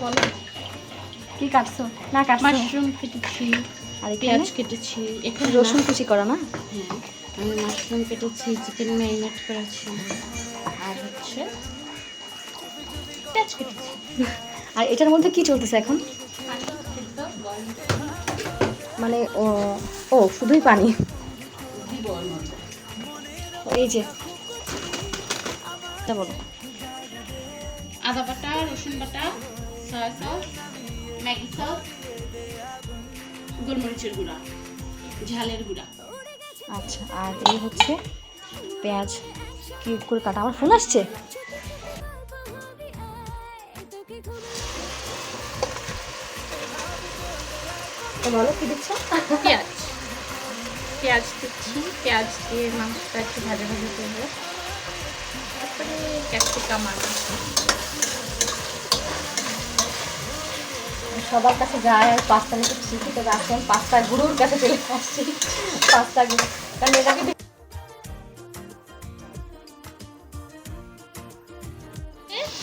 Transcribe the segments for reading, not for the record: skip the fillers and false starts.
বলো কি কাটছো? না কাটছো? মাশরুম কেটেছি, আর পেঁয়াজ কেটেছি, এখানে রসুন কুচি করা না? হ্যাঁ, আমি মাশরুম কেটেছি, চিকেন ম্যারিনেট করেছি, আর হচ্ছে পেঁয়াজ কেটেছি। আর এটার মধ্যে কি চলতেছে এখন? মানে ও শুধুই পানি। এই যে এটা বলো। আদা বাটা, রসুন বাটা, সয়া সস, ম্যাগি সস, গোলমরিচের গুঁড়া, ঝালের গুঁড়া। আচ্ছা, আর এই হচ্ছে পেঁয়াজ কিউব করে কাটা। আমার ফোন আসছে। তো বলো কি দিচ্ছ? পেঁয়াজ পেঁয়াজ দিচ্ছি, পেঁয়াজ দিয়ে মাংসটা একটু ভাজা ভাজা করবো, তারপরে ক্যাপসিকাম আর সবার কাছে যায় আর পাস্তা নিতে শিখি, তবে এখন পাস্তা গুঁড়োর কাছে চলে আসছি। পাস্তা গুঁড়ো, কারণ এটাকে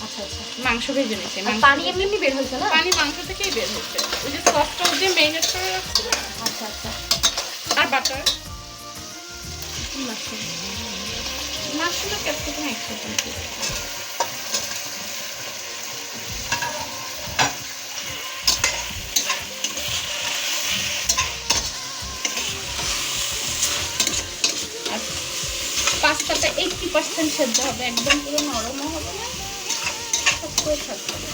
আচ্ছা আচ্ছা মাংস ভেজে নিচ্ছি। পানি এমনি এমনি বের হয়েছে না? পানি মাংস থেকেই বের হচ্ছে, ওই যে সসটা দিয়ে ম্যারিনেট করে রাখছি না। আচ্ছা আচ্ছা। আর বাটার, মাশরুম আর ক্যাপসিকাম একসাথে দিচ্ছি। আর পাস্তাটা 80% সেদ্ধ হবে, একদম পুরো নরমও হবে না, শক্তও থাকবে না।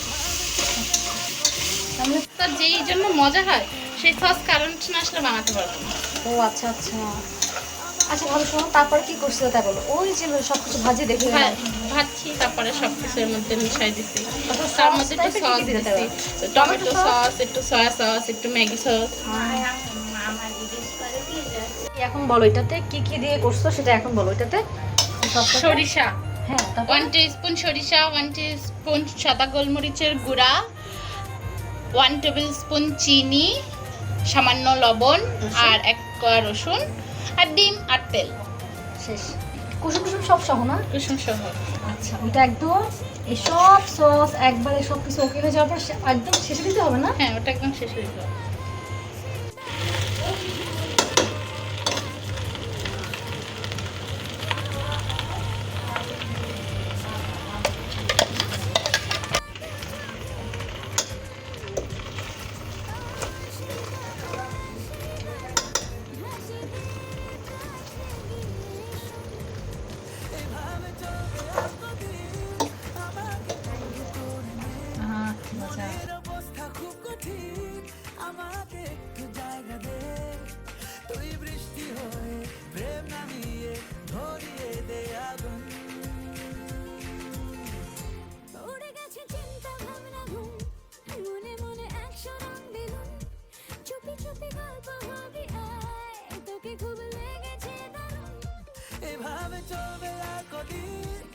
তাহলে তা যেই জন্য মজা হয়, সেই সস কারেন্ট না আসলে বানাতে পারবো না। ও আচ্ছা আচ্ছা আচ্ছা, ভালো শোনো, তারপর কি করছিল তাই বলো। ওই যে সব কিছু ভাজি দেখে গেলাম। ভাজছি, তারপরে সব কিছুর মধ্যে মিশাই দিছি। আচ্ছা, তার sauce মধ্যে একটু type এর কি সস কি দিতে দিছি, হবে? Tomato tomato sauce? সস, একটু সয়া সস, একটু ম্যাগি সস। এখন বলো এটাতে কি কি দিয়ে করছো সেটা এখন বলো। এটাতে সবটাতে- সরিষা, হ্যাঁ, তারপর 1 টিস্পুন সরিষা, 1 টিস্পুন সাদা গোলমরিচের গুঁড়া, 1 টেবিল স্পুন চিনি, সামান্য লবণ, আর 1 কোয়া রসুন, আর ডিম আর তেল, শেষ। কুসুম টুসুম সব সহ না? রসুন সহ। আচ্ছা, ওইটা একদম এই সব সস একবারে সব কিছু ওকে হয়ে যাওয়ার পর একদম শেষে দিতে হবে না? হ্যাঁ, ওটা একদম শেষ হয়ে যাবে। মজা। এভাবে চলবে আর কদিন